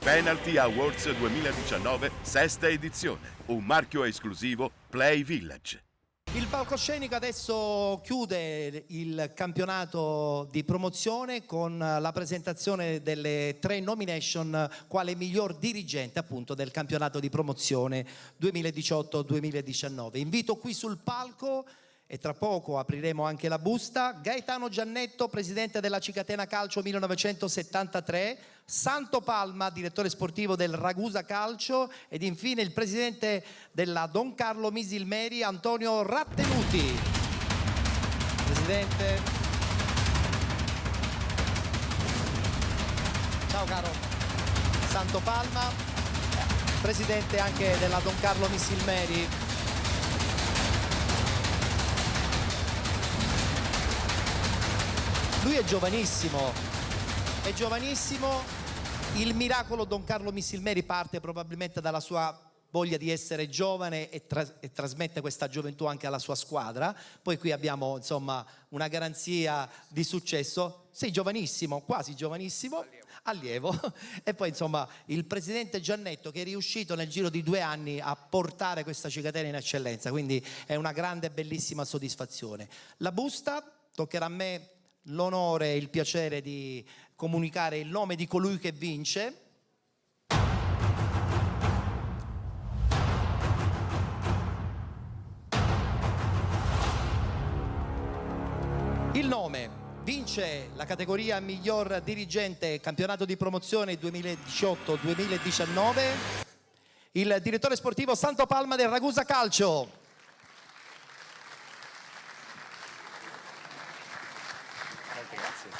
Penalty Awards 2019, sesta edizione. Un marchio esclusivo Play Village. Il palcoscenico adesso chiude il campionato di promozione con la presentazione delle 3 nomination quale miglior dirigente appunto del campionato di promozione 2018-2019. Invito qui sul palco, e tra poco apriremo anche la busta, Gaetano Giannetto, presidente della Cicatena Calcio 1973, Santo Palma, direttore sportivo del Ragusa Calcio, ed infine il presidente della Don Carlo Misilmeri, Antonio Rattenuti. Presidente. Ciao caro. Santo Palma, presidente anche della Don Carlo Misilmeri. Lui è giovanissimo, il miracolo Don Carlo Misilmeri parte probabilmente dalla sua voglia di essere giovane e trasmette questa gioventù anche alla sua squadra. Poi qui abbiamo insomma una garanzia di successo. Sei giovanissimo, quasi giovanissimo, allievo. E poi insomma il presidente Giannetto che è riuscito nel giro di 2 anni a portare questa Cicatena in eccellenza, quindi è una grande e bellissima soddisfazione. La busta, toccherà a me l'onore e il piacere di comunicare il nome di colui che vince. Il nome vince la categoria miglior dirigente campionato di promozione 2018-2019 il direttore sportivo Santo Palma del Ragusa Calcio.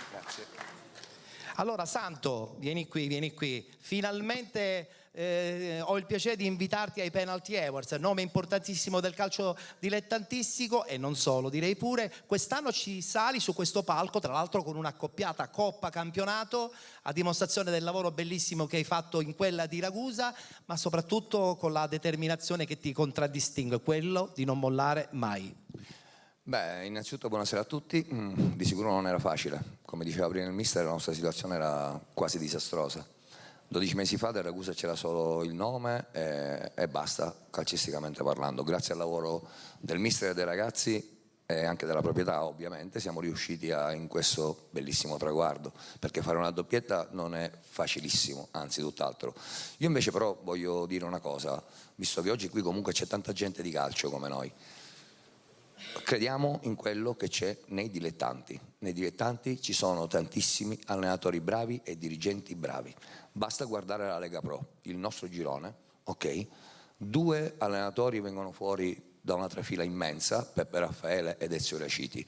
Grazie. Allora Santo, vieni qui. Finalmente ho il piacere di invitarti ai Penalty Awards, nome importantissimo del calcio dilettantistico e non solo, direi pure. Quest'anno ci sali su questo palco, tra l'altro con un'accoppiata Coppa Campionato, a dimostrazione del lavoro bellissimo che hai fatto in quella di Ragusa, ma soprattutto con la determinazione che ti contraddistingue, quello di non mollare mai. Beh, innanzitutto buonasera a tutti. Di sicuro non era facile, come diceva prima il mister, la nostra situazione era quasi disastrosa. 12 mesi fa del Ragusa c'era solo il nome e basta, calcisticamente parlando. Grazie al lavoro del mister e dei ragazzi e anche della proprietà ovviamente siamo riusciti in questo bellissimo traguardo, perché fare una doppietta non è facilissimo, anzi tutt'altro. Io invece però voglio dire una cosa, visto che oggi qui comunque c'è tanta gente di calcio come noi. Crediamo in quello che c'è nei dilettanti. Nei dilettanti ci sono tantissimi allenatori bravi e dirigenti bravi. Basta guardare la Lega Pro, il nostro girone, ok? 2 allenatori vengono fuori da una trafila immensa, Peppe Raffaele ed Ezio Raciti.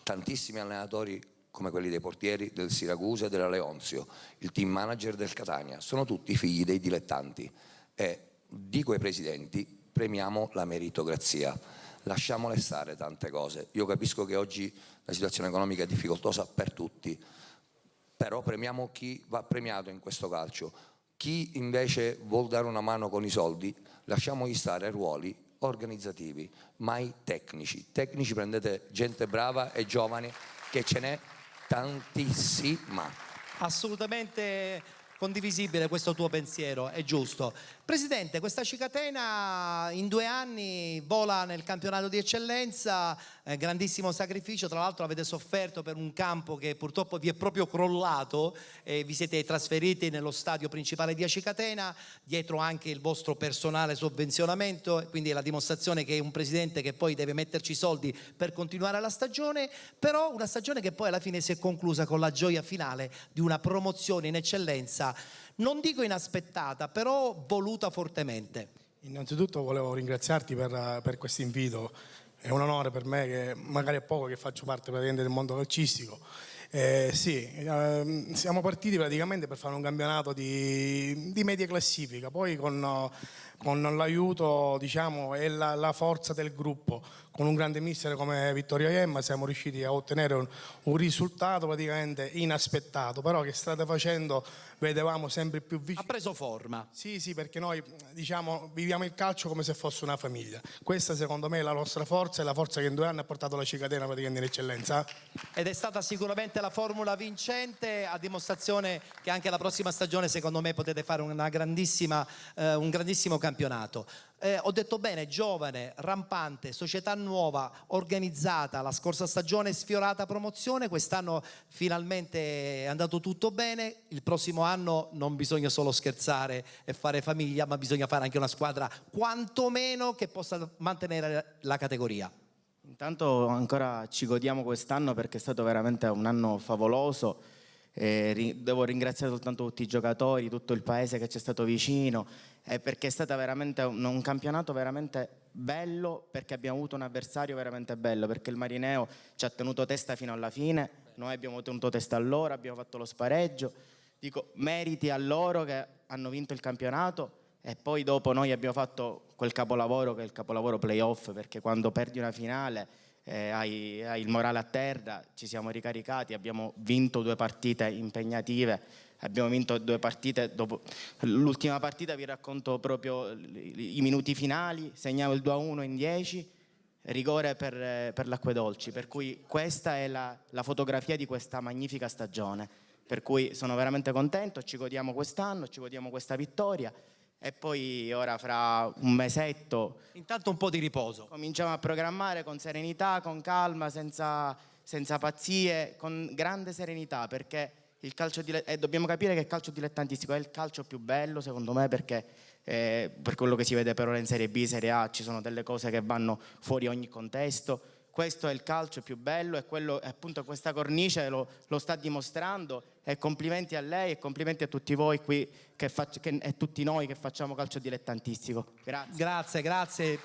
Tantissimi allenatori come quelli dei portieri del Siracusa e della Leonzio, il team manager del Catania, sono tutti figli dei dilettanti e di quei presidenti premiamo la meritocrazia. Lasciamole stare tante cose. Io capisco che oggi la situazione economica è difficoltosa per tutti, però premiamo chi va premiato in questo calcio. Chi invece vuol dare una mano con i soldi, lasciamogli stare ruoli organizzativi, mai tecnici. Tecnici prendete gente brava e giovani, che ce n'è tantissima. Assolutamente condivisibile questo tuo pensiero, è giusto. Presidente, questa Cicatena in 2 anni vola nel campionato di eccellenza, grandissimo sacrificio, tra l'altro avete sofferto per un campo che purtroppo vi è proprio crollato e vi siete trasferiti nello stadio principale di Cicatena, dietro anche il vostro personale sovvenzionamento, quindi è la dimostrazione che è un presidente che poi deve metterci i soldi per continuare la stagione, però una stagione che poi alla fine si è conclusa con la gioia finale di una promozione in eccellenza, non dico inaspettata, però voluta fortemente. Innanzitutto volevo ringraziarti per questo invito, è un onore per me, che magari è poco che faccio parte praticamente del mondo calcistico. Siamo partiti praticamente per fare un campionato di media classifica, poi con l'aiuto, diciamo, e la forza del gruppo, con un grande mister come Vittorio Iemma siamo riusciti a ottenere un risultato praticamente inaspettato, però che strada facendo vedevamo sempre più vicini. Ha preso forma. Sì, sì, perché noi, diciamo, viviamo il calcio come se fosse una famiglia. Questa secondo me è la nostra forza e la forza che in 2 anni ha portato la Cicatena praticamente in eccellenza. Ed è stata sicuramente la formula vincente, a dimostrazione che anche la prossima stagione secondo me potete fare un grandissimo campionato. Ho detto bene, giovane, rampante, società nuova, organizzata, la scorsa stagione sfiorata promozione, quest'anno finalmente è andato tutto bene, il prossimo anno non bisogna solo scherzare e fare famiglia, ma bisogna fare anche una squadra quantomeno che possa mantenere la categoria. Intanto ancora ci godiamo quest'anno perché è stato veramente un anno favoloso. Devo ringraziare soltanto tutti i giocatori, tutto il paese che ci è stato vicino, perché è stato veramente un campionato veramente bello, perché abbiamo avuto un avversario veramente bello, perché il Marineo ci ha tenuto testa fino alla fine, noi abbiamo tenuto testa a loro, abbiamo fatto lo spareggio. Dico, meriti a loro che hanno vinto il campionato, e poi dopo noi abbiamo fatto quel capolavoro che è il capolavoro playoff, perché quando perdi una finale hai il morale a terra, ci siamo ricaricati, abbiamo vinto 2 partite impegnative, abbiamo vinto 2 partite, dopo l'ultima partita vi racconto proprio i minuti finali, segnavo il 2-1 in 10, rigore per l'Acque Dolci, per cui questa è la fotografia di questa magnifica stagione, per cui sono veramente contento, ci godiamo quest'anno, ci godiamo questa vittoria. E poi ora fra un mesetto Intanto un po' di riposo. cominciamo a programmare con serenità, con calma, senza pazzie, con grande serenità, perché il calcio dobbiamo capire che il calcio dilettantistico è il calcio più bello secondo me, perché per quello che si vede per ora in Serie B, Serie A ci sono delle cose che vanno fuori ogni contesto. Questo è il calcio più bello e quello, appunto, questa cornice lo sta dimostrando, e complimenti a lei e complimenti a tutti voi qui e tutti noi che facciamo calcio dilettantistico. Grazie. Grazie.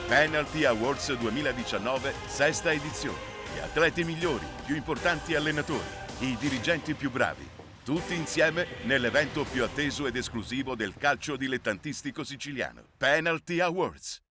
Penalty Awards 2019, 6ª edizione. Gli atleti migliori, i più importanti allenatori, i dirigenti più bravi. Tutti insieme nell'evento più atteso ed esclusivo del calcio dilettantistico siciliano. Penalty Awards.